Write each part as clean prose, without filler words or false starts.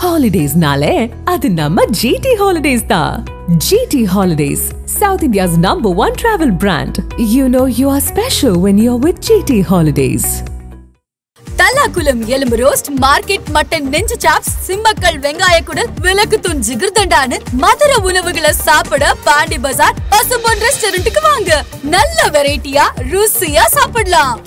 Holidays nale, adu namma GT Holidays da. GT Holidays, South India's #1 travel brand. You know you are special when you're with GT Holidays. Thallakulam எலும்பு roast, market mutton நெஞ்சு chops, Simmakkal வெங்காய குடல், விளக்குத்தூண் ஜிகர்தண்டான்னு மதுரை உணவுகளை சாப்பிட பாண்டி பஜார் பசும்பொன் ரெஸ்டாரண்ட்டுக்கு வாங்க. நல்ல வெரைட்டியா ருசியா சாப்பிடலாம்.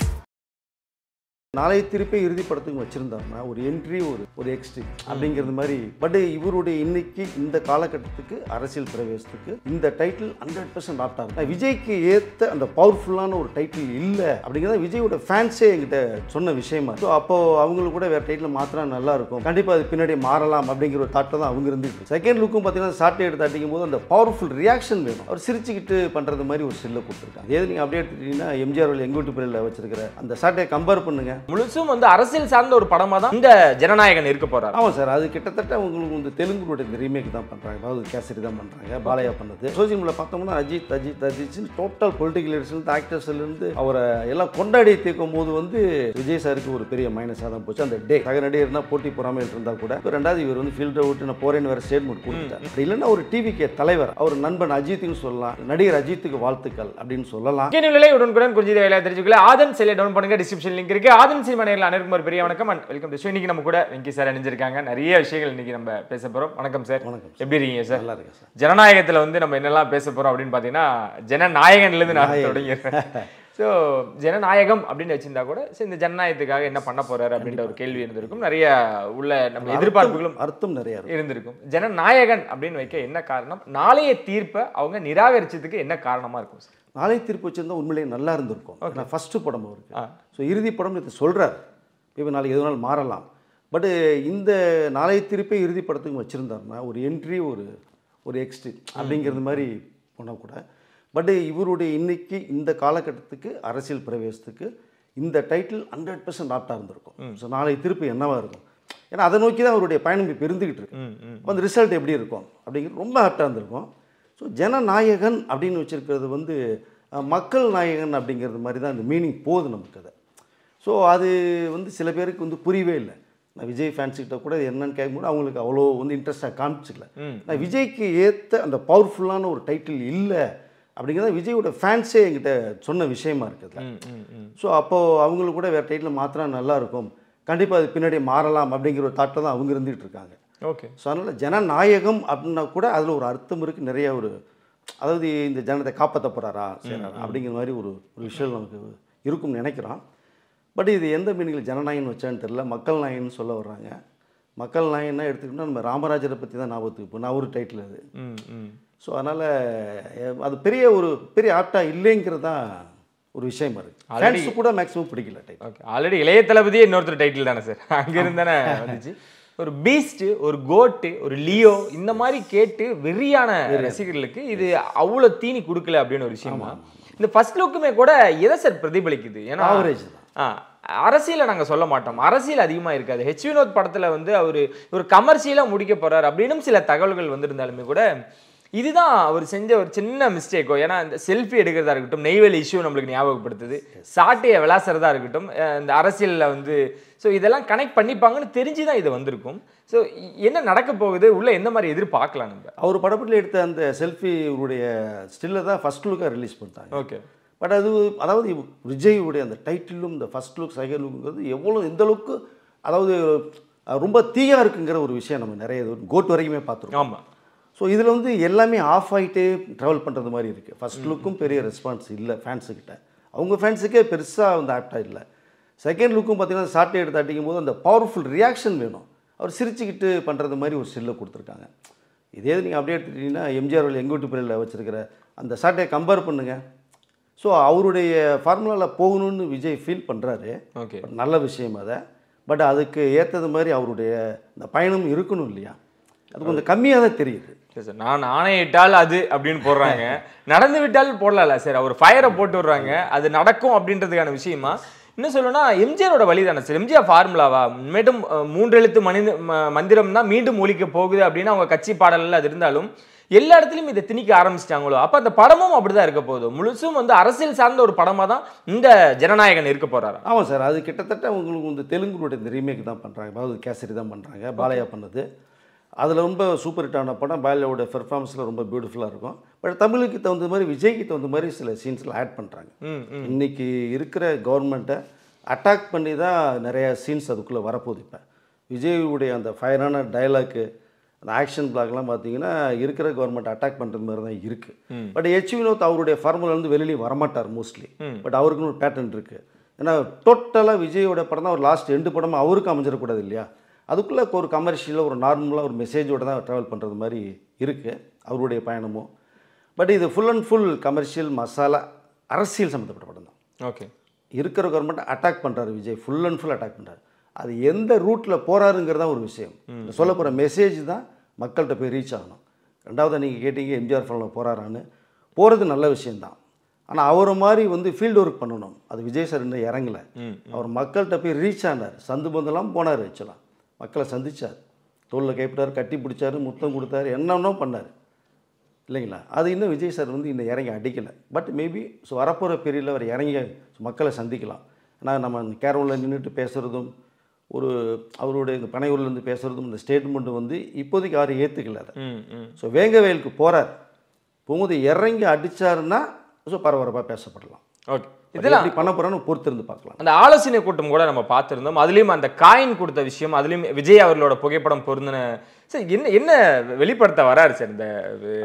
நாளைய திருப்பி இறுதிப்படத்துக்கு வச்சுருந்தாருன்னா ஒரு என்ட்ரி ஒரு எக்ஸ்ட்ரீம் அப்படிங்கிறது மாதிரி. பட் இவருடைய இன்னைக்கு இந்த காலகட்டத்துக்கு அரசியல் பிரவேசத்துக்கு இந்த டைட்டில் 100% ஆப்டாக இருக்கும். விஜய்க்கு ஏற்ற அந்த பவர்ஃபுல்லான ஒரு டைட்டில் இல்லை அப்படிங்கிறத விஜயோட ஃபேன்ஸே என்கிட்ட சொன்ன விஷயமா. ஸோ அப்போது அவங்களுக்கு கூட வேறு டைட்டில் மாத்திரம் நல்லா இருக்கும், கண்டிப்பாக அது பின்னாடி மாறலாம் அப்படிங்கிற ஒரு தாட்டில் தான் அவங்க இருந்துட்டு. செகண்ட் லுக்கும் பார்த்தீங்கன்னா சாட்டை எடுத்து அடிக்கும் போது அந்த பவர்ஃபுல் ரியாக்ஷன் வேணும். அவர் சிரிச்சுக்கிட்டு பண்ணுறது மாதிரி ஒரு ஸ்டில்லை கொடுத்துருக்காங்க. அதே நீங்கள் அப்படியே எடுத்துக்கிட்டீங்கன்னா எம்ஜிஆர் எங்கள் வீட்டு பிள்ளையில் வச்சிருக்கிற அந்த சாட்டையை கம்பேர் பண்ணுங்க. முழுசும் வந்து அரசியல் சார்ந்த ஒரு படமா தான் இந்த ஜனநாயகன் இருக்க போறாரு. ஆமாம் சார், அது கிட்டத்தட்ட உங்களுக்கு வந்து தெலுங்குடைய இந்த ரீமேக் தான் பண்ணுறாங்க, அதாவது கேசரி தான் பண்ணுறாங்க, பாலையா பண்ணது. சோசியல் மீடியா பார்த்தோம்னா அஜித் டோட்டல் பொலிட்டிக்கல் லீடர்ஸ் ஆக்டர்ஸ்லேருந்து அவரை எல்லாம் கொண்டாடி தீர்க்கும் போது வந்து விஜய் சாருக்கு ஒரு பெரிய மைனஸாக தான் போச்சு. அந்த டே சக நடிகர்னா போட்டி பொறாமல் இருந்தால் கூட ரெண்டாவது இவர் வந்து ஃபீல்டை விட்டு நான் போறேன்னு வேறு ஸ்டேட்மெண்ட் கொடுத்தார். அப்படி இல்லைன்னா ஒரு டிவிக்கு தலைவர் அவர் நண்பன் அஜித்துன்னு சொல்லலாம், நடிகர் அஜித்துக்கு வாழ்த்துக்கள் அப்படின்னு சொல்லலாம். உடனுக்குடன் கொஞ்சம் தெரிஞ்சுக்கல ஆதன் சிலை டவுன் பண்ணுங்க, டிஸ்கிரிப்ஷன் லிங்க் இருக்கு. ஆதன் சினிமா அனைவருக்கும் ஒரு பெரிய வணக்கம் அண்ட் வெல்கம் டு ஷோ. இன்னைக்கு நம்ம கூட வெங்கி சார் அணிஞ்சிருக்காங்க. நிறைய விஷயங்கள் இன்னைக்கு நம்ம பேச போறோம். வணக்கம் சார். வணக்கம். எப்படி இருக்கீங்க சார்? நல்லா இருக்கேன் சார். ஜனநாயகத்தில் வந்து நம்ம என்னெல்லாம் பேச போறோம் அப்படின்னு பார்த்தீங்கன்னா ஜனநாயகன்லேருந்து நான் தொடங்கிடுறேன். ஸோ ஜனநாயகம் அப்படின்னு வச்சிருந்தா கூட இந்த ஜனநாயகத்துக்காக என்ன பண்ண போறாரு அப்படின்ற ஒரு கேள்வி இருந்திருக்கும். நிறைய உள்ள நம்ம எதிர்பார்ப்புகளும் அர்த்தம் நிறைய இருந்திருக்கும். ஜனநாயகன் அப்படின்னு வைக்க என்ன காரணம்? நாளைய தீர்ப்பை அவங்க நிராகரிச்சதுக்கு என்ன காரணமா இருக்கும் சார்? நாளை தீர்ப்பு வச்சிருந்தா உண்மையிலேயே நல்லா இருந்திருக்கும். நான் ஃபர்ஸ்ட் படம் அவருக்கு. ஸோ இறுதி படம் இது சொல்கிறார், இப்போ நாளைக்கு எதுனாலும் மாறலாம். பட்டு இந்த நாளைய திருப்பி இறுதி படத்துக்கு வச்சுருந்தாருன்னா ஒரு என்ட்ரி ஒரு எக்ஸ்ட்ரீம் அப்படிங்கிறது மாதிரி போனால் கூட. பட் இவருடைய இன்னைக்கு இந்த காலகட்டத்துக்கு அரசியல் பிரவேசத்துக்கு இந்த டைட்டில் 100% ஆப்டாக இருந்திருக்கும். ஸோ நாளை திருப்பி என்னவாக இருக்கும், ஏன்னா அதை நோக்கி தான் அவருடைய பயணம் இப்போ இருந்துக்கிட்டு இருக்கு. அந்த ரிசல்ட் எப்படி இருக்கும் அப்படிங்கிறது ரொம்ப ஆப்டாக இருந்திருக்கும். ஸோ ஜனநாயகன் அப்படின்னு வச்சுருக்கிறது வந்து மக்கள் நாயகன் அப்படிங்கிறது மாதிரி தான் இந்த மீனிங் போகுது நமக்கு. அதை ஸோ அது வந்து சில பேருக்கு வந்து புரியவே இல்லை. நான் விஜய் ஃபேன்ஸுக்கிட்ட கூட என்னென்னு கேட்கும்போது அவங்களுக்கு அவ்வளோ வந்து இன்ட்ரெஸ்டாக காமிச்சிக்கல. நான் விஜய்க்கு ஏற்ற அந்த பவர்ஃபுல்லான ஒரு டைட்டில் இல்லை அப்படிங்கிறத விஜயோட ஃபேன்ஸே என்கிட்ட சொன்ன விஷயமா இருக்குது. ஸோ அப்போது அவங்களுக்கு கூட வேறு டைட்டில் மாத்திரம் நல்லா இருக்கும், கண்டிப்பாக அது பின்னாடி மாறலாம் அப்படிங்கிற ஒரு தாட்டில் தான் அவங்க இருந்துகிட்டு இருக்காங்க. ஓகே. ஸோ அதனால் ஜனநாயகம் அப்படின்னா கூட அதில் ஒரு அர்த்தம் இருக்குது. நிறைய அதாவது இந்த ஜனத்தை காப்பாற்ற போகிறாரா செய்கிறாரா அப்படிங்கிற மாதிரி ஒரு விஷயம் நமக்கு இருக்கும்னு நினைக்கிறோம். பட் இது எந்த மீனிங்கில் ஜனநாயகன் வச்சான்னு தெரியல. மக்கள் நாயகன்னு சொல்ல வர்றாங்க. மக்கள் நாயகன்னா எடுத்துக்கிட்டோம்னா நம்ம ராமராஜரை பற்றி தான் ஞாபகத்துக்கு இப்போ நான் ஒரு டைட்டில் அது. ஸோ அதனால் அது பெரிய ஆப்டாக இல்லைங்கிறது தான் ஒரு விஷயமா இருக்குது. கூட மேக்ஸிமம் பிடிக்கல டைட்டில். ஓகே. ஆல்ரெடி இளைய தளபதியே இன்னொருத்தர் டைட்டில் தானே சார், அங்கே இருந்தானே வந்துச்சு. ஒரு பீஸ்ட், ஒரு கோட்டு, ஒரு லியோ இந்த மாதிரி கேட்டு வெறியான ரசிகர்களுக்கு இது அவ்வளோ தீனி கொடுக்கல அப்படின்னு ஒரு விஷயமா. இந்த ஃபர்ஸ்ட் லுக்குமே கூட எதை சார் பிரதிபலிக்குது? ஏன்னா ஆவரேஜ் அரசியலை நாங்கள் சொல்ல மாட்டோம், அரசியல் அதிகமாக இருக்காது. ஹெச் வினோத் படத்தில் வந்து அவர் ஒரு கமர்ஷியலாக முடிக்க போகிறார் அப்படின்னு சில தகவல்கள் வந்திருந்தாலுமே கூட இதுதான் அவர் செஞ்ச ஒரு சின்ன மிஸ்டேக்கோ. ஏன்னா இந்த செல்ஃபி எடுக்கிறதா இருக்கட்டும், நெய்வேலி இஷ்யூ நம்மளுக்கு ஞாபகப்படுத்துது, சாட்டையை விளாசுறதா இருக்கட்டும், இந்த அரசியலில் வந்து ஸோ இதெல்லாம் கனெக்ட் பண்ணிப்பாங்கன்னு தெரிஞ்சு தான் இது வந்திருக்கும். ஸோ என்ன நடக்க போகுது உள்ள, எந்த மாதிரி எதிர்பார்க்கலாம் நம்ம? அவர் படப்பட்டில் எடுத்த அந்த செல்ஃபி உடைய ஸ்டில்லை தான் ஃபர்ஸ்ட் லுக்காக ரிலீஸ் பண்ணிட்டாங்க. ஓகே. பட் அதாவது விஜயுடைய அந்த டைட்டிலும் இந்த ஃபர்ஸ்ட் லுக் செகண்ட் லுக்குங்கிறது எவ்வளோ எந்த அளவுக்கு அதாவது ரொம்ப தீயாக இருக்குங்கிற ஒரு விஷயம் நம்ம நிறைய கோட் வரைக்குமே பார்த்துருக்கோம். ஆமாம். ஸோ இதில் வந்து எல்லாமே ஆஃப் ஆகிட்டே ட்ராவல் பண்ணுறது மாதிரி இருக்குது. ஃபர்ஸ்ட் லுக்கும் பெரிய ரெஸ்பான்ஸ் இல்லை ஃபேன்ஸுக்கிட்ட, அவங்க ஃபேன்ஸுக்கே பெருசாக வந்து ஆப்டாக இல்லை. செகண்ட் லுக்கும் பார்த்திங்கன்னா சாட்டை எடுத்து அடிக்கும் போது அந்த பவர்ஃபுல் ரியாக்ஷன் வேணும். அவர் சிரிச்சுக்கிட்டு பண்ணுறது மாதிரி ஒரு ஸ்டில்லை கொடுத்துருக்காங்க. இதே நீங்கள் அப்படியே எடுத்துக்கிட்டிங்கன்னா எம்ஜிஆர் எங்கள் வீட்டு பிள்ளையில் வச்சுருக்கிற அந்த சாட்டையை கம்பேர் பண்ணுங்கள். ஸோ அவருடைய ஃபார்முலாவில் போகணுன்னு விஜய் ஃபீல் பண்ணுறாரு. ஓகே, நல்ல விஷயம் அதை. பட் அதுக்கு ஏற்றது மாதிரி அவருடைய இந்த பயணம் இருக்கணும் இல்லையா, அது கொஞ்சம் கம்மியாக தான் தெரியுது. சார் நான் ஆணையிட்டால் அது அப்படின்னு போடுறாங்க, நடந்து விட்டால் போடல சார். அவர் ஃபயரை போட்டு விடுறாங்க, அது நடக்கும் அப்படின்றதுக்கான விஷயமா. இன்னும் சொல்லணும்னா எம்ஜிஆரோட வழி தானே சார், எம்ஜிஆர் ஃபார்முலாவா மீண்டும் 3 எழுத்து மந்திரம் தான் மீண்டும் ஒலிக்க போகுது அப்படின்னு அவங்க கட்சி பாடலில் அது இருந்தாலும் எல்லா இடத்துலையும் இதை திணிக்க ஆரம்பிச்சிட்டாங்களோ. அப்போ அந்த படமும் அப்படிதான் இருக்க போகுது, முழுசும் வந்து அரசியல் சார்ந்த ஒரு படமாக தான் இந்த ஜனநாயகன் இருக்க போறாரு. ஆமாம் சார், அது கிட்டத்தட்ட உங்களுக்கு இந்த தெலுங்குடைய இந்த ரீமேக் தான் பண்ணுறாங்க, அதாவது கேசரி தான் பண்ணுறாங்க, பாலையா பண்ணது. அதில் ரொம்ப சூப்பர் ஹிட் ஆன படம், பாலையாவோட பெர்ஃபார்மன்ஸில் ரொம்ப பியூட்டிஃபுல்லாக இருக்கும். பட் தமிழுக்கு தகுந்த மாதிரி, விஜய்க்கு தகுந்த மாதிரி சில சீன்ஸில் ஆட் பண்ணுறாங்க. இன்றைக்கி இருக்கிற கவர்மெண்ட்டை அட்டாக் பண்ணி தான் நிறையா சீன்ஸ் அதுக்குள்ளே வரப்போகுது. இப்போ விஜயுடைய அந்த ஃபயரான டைலாக்கு, அந்த ஆக்ஷன் பிளாக்லாம் பார்த்தீங்கன்னா இருக்கிற கவர்மெண்ட் அட்டாக் பண்ணுறது மாதிரி தான் இருக்குது. பட் வினோத் அவருடைய ஃபார்முலேருந்து வெளியே வரமாட்டார் மோஸ்ட்லி. பட் அவருக்குன்னு ஒரு பேட்டர்ன் இருக்குது. ஏன்னா டோட்டலாக விஜயோட படம் தான் ஒரு லாஸ்ட் 2 படமும் அவருக்கு அமைஞ்சிடக்கூடாது இல்லையா. அதுக்குள்ளே ஒரு கமர்ஷியலாக ஒரு நார்மலாக ஒரு மெசேஜோடு தான் ட்ராவல் பண்ணுறது மாதிரி இருக்குது அவருடைய பயணமும். பட் இது full and full commercial masala அரசியல் சம்மந்தப்பட்ட படம் தான். ஓகே, இருக்கிற கவர்மெண்ட் அட்டாக் பண்ணுறாரு Vijay, full and full attack பண்ணுறாரு. அது எந்த ரூட்டில் போகிறாருங்கிறதான் ஒரு விஷயம். சொல்ல போகிற மெசேஜ் தான் மக்கள்கிட்ட போய் ரீச் ஆகணும். ரெண்டாவது நீங்கள் கேட்டீங்க எம்ஜிஆர் ஃபிலிமில் போகிறாரான்னு, போகிறது நல்ல விஷயந்தான். ஆனால் அவரை மாதிரி வந்து ஃபீல்டு ஒர்க் பண்ணணும். அது விஜய் சார் இன்னும் இறங்கலை. அவர் மக்கள்கிட்ட போய் ரீச் ஆனார், சந்து பந்தெல்லாம் போனார், ஆக்சுவலாக மக்களை சந்தித்தார், தோளில் கைப்பிட்டார், கட்டி பிடிச்சார், முத்தம் கொடுத்தாரு, என்னென்னோ பண்ணார் இல்லைங்களா. அது இன்னும் விஜய் சார் வந்து இன்னும் இறங்கி அடிக்கலை. பட் மேபி ஸோ வரப்போகிற பீரியடில் அவர் இறங்கி மக்களை சந்திக்கலாம். ஏன்னா நம்ம கேரளில் நின்றுட்டு பேசுகிறதும், ஒரு அவருடைய இந்த பனையூர்லேருந்து பேசுகிறதும், இந்த ஸ்டேட்மெண்ட்டு வந்து இப்போதைக்கு யாரும் ஏற்றுக்கல அதை. ஸோ வேங்கவேலுக்கு போகிறார், போகும்போது இறங்கி அடித்தாருன்னா ஸோ பரபரப்பாக பேசப்படலாம். ஓகே, இதெல்லாம் பண்ண போகிறோன்னு பொறுத்திருந்து பார்க்கலாம். அந்த ஆலோசனை கூட்டம் கூட நம்ம பார்த்துருந்தோம். அதுலேயும் அந்த காயின் கொடுத்த விஷயம், அதுலேயும் விஜய் அவர்களோட புகைப்படம் பொருந்தின சார் என்ன வெளிப்படுத்த வராரு சார்? இந்த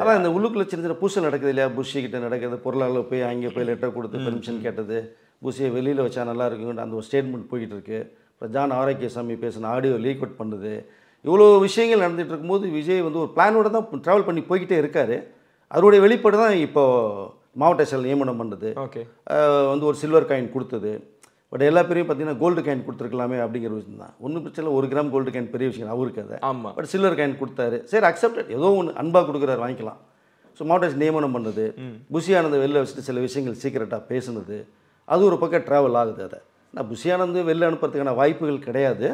அதான் இந்த உள்ளுக்குள்ள சின்ன சின்ன பூசல் நடக்குது இல்லையா, புஷி கிட்ட நடக்குது, பொருளாளர் போய் அங்கே போய் லெட்டர் கொடுத்து பெர்மிஷன் கேட்டது, புஷியை வெளியில் வச்சா நல்லா இருக்குன்னு அந்த ஒரு ஸ்டேட்மெண்ட் போய்கிட்டு இருக்கு. அப்புறம் ஜான் ஆரோக்கியசாமி பேசின ஆடியோ லீக் அவுட் பண்ணுது. இவ்வளோ விஷயங்கள் நடந்துகிட்டு இருக்கும்போது விஜய் வந்து ஒரு பிளானோட தான் ட்ராவல் பண்ணி போய்கிட்டே இருக்கார். அதனுடைய வெளிப்பாடு தான் இப்போது மாவட்ட செயல் நியமனம் பண்ணுது. ஓகே, வந்து ஒரு சில்வர் காயின் கொடுத்தது. பட் எல்லா பேரையும் பார்த்தீங்கன்னா கோல்டு காயின் கொடுத்துருக்கலாமே அப்படிங்கிற விஷயம் தான். ஒன்றும் பிரச்சனை, 1 கிராம் கோல்டு காயின் பெரிய விஷயம் அவருக்கு. அதை ஆமாம், பட் சில்வர் காயின் கொடுத்தாரு, சரி அக்செப்டட், ஏதோ ஒன்று அன்பாக கொடுக்குறாரு, வாங்கிக்கலாம். ஸோ மாவட்ட நியமனம் பண்ணது, புஷியானந்த் வெளில வச்சுட்டு சில விஷயங்கள் சீக்கிரட்டாக பேசுனது, அது ஒரு பக்கம் ட்ராவல் ஆகுது. அதை நான் புஷியானந்த் வெளில அனுப்புறதுக்கான வாய்ப்புகள் கிடையாது.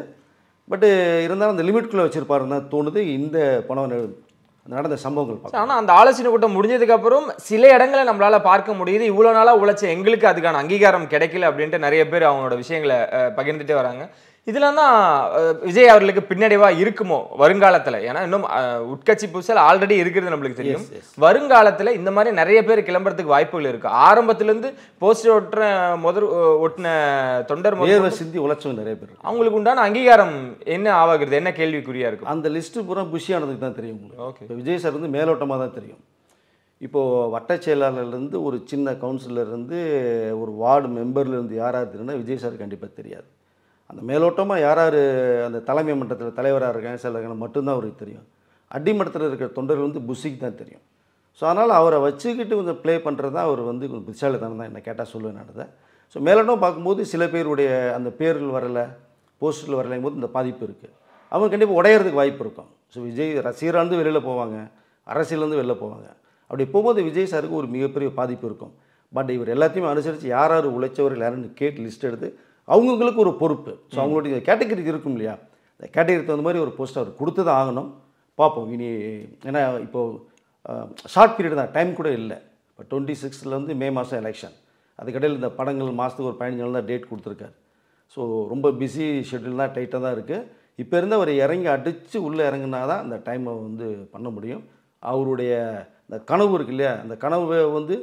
பட்டு இருந்தாலும் அந்த லிமிட்குள்ளே வச்சுருப்பாருன்னு தான் தோணுது இந்த பணம் நடந்த சம்பவங்கள். ஆனால் அந்த ஆலோசனை கூட்டம் முடிஞ்சதுக்கு அப்புறம் சில இடங்களை நம்மளால பார்க்க முடியுது, இவ்வளோ நாளாக உழைச்ச எங்களுக்கு அதுக்கான அங்கீகாரம் கிடைக்கல அப்படின்ட்டு நிறைய பேர் அவங்களோட விஷயங்களை பகிர்ந்துட்டே வராங்க. இதெல்லாம் தான் விஜய் அவர்களுக்கு பின்னடைவா இருக்குமோ வருங்காலத்தில்? ஏன்னா இன்னும் உட்கட்சி பூசல் ஆல்ரெடி இருக்கிறது நம்மளுக்கு தெரியும். வருங்காலத்தில் இந்த மாதிரி நிறைய பேர் கிளம்புறதுக்கு வாய்ப்புகள் இருக்கு. ஆரம்பத்திலேருந்து போஸ்டர் ஒட்டின தொண்டர் சிந்தி உழைச்சவங்க நிறைய பேர், அவங்களுக்கு உண்டான அங்கீகாரம் என்ன ஆகுறது, என்ன கேள்விக்குறியா இருக்கும்? அந்த லிஸ்ட்டு பூரா புஷியானதுக்கு தான் தெரியும் உங்களுக்கு. ஓகே, இப்போ விஜய் சார் வந்து மேலோட்டமாக தான் தெரியும். இப்போது வட்ட செயலாளர்லேருந்து ஒரு சின்ன கவுன்சிலர்லேருந்து ஒரு வார்டு மெம்பர்லேருந்து யாராக தெரியும்னா விஜய் சார் கண்டிப்பாக தெரியாது. அந்த மேலோட்டமாக யார் அந்த தலைமை மன்றத்தில் தலைவராக இருக்காங்க செயலாளர்கள் மட்டும்தான் அவருக்கு தெரியும். அடிமட்டத்தில் இருக்கிற தொண்டர்கள் வந்து புஷிக்கு தான் தெரியும். ஸோ அதனால் அவரை வச்சுக்கிட்டு கொஞ்சம் ப்ளே பண்ணுறது தான் அவர் வந்து கொஞ்சம் புத்திசாலித்தனம் தான் என்ன கேட்டால் சொல்லுவேன் நடந்தேன். ஸோ மேலோட்டம் பார்க்கும்போது சில பேருடைய அந்த பேர்கள் வரலை, போஸ்டரில் வரலைங்கும் போது இந்த பாதிப்பு இருக்குது. அவங்க கண்டிப்பாக உடையிறதுக்கு வாய்ப்பு இருக்கும். ஸோ விஜய் ரசிகராந்து வெளியில் போவாங்க, அரசியலேருந்து வெளில போவாங்க. அப்படி போகும்போது விஜய் சாருக்கு ஒரு மிகப்பெரிய பாதிப்பு இருக்கும். பட் இவர் எல்லாத்தையுமே அனுசரித்து யார் உழைச்சவர்கள் யாருன்னு கேட்டு லிஸ்ட் எடுத்து அவங்களுக்கு ஒரு பொறுப்பு. ஸோ அவங்களுடைய கேட்டகரிக்கு இருக்கும் இல்லையா, இந்த கேட்டகரிக்கு தகுந்த மாதிரி ஒரு போஸ்ட் அவர் கொடுத்து தான் ஆகணும். பார்ப்போம் இனி. ஏன்னா இப்போது ஷார்ட் பீரியட் தான், டைம் கூட இல்லை. இப்போ 26 மே மாதம் எலெக்ஷன், அதுக்கடையில் இந்த படங்கள் மாதத்துக்கு ஒரு 15 நாள் தான் டேட் கொடுத்துருக்காரு. ஸோ ரொம்ப பிஸி ஷெட்யூல் தான், டைட்டாக தான் இருக்குது. இப்போ இருந்து அவர் இறங்கி அடித்து உள்ளே இறங்கினா தான் அந்த டைமை வந்து பண்ண முடியும். அவருடைய இந்த கனவு இருக்கு இல்லையா, அந்த கனவை வந்து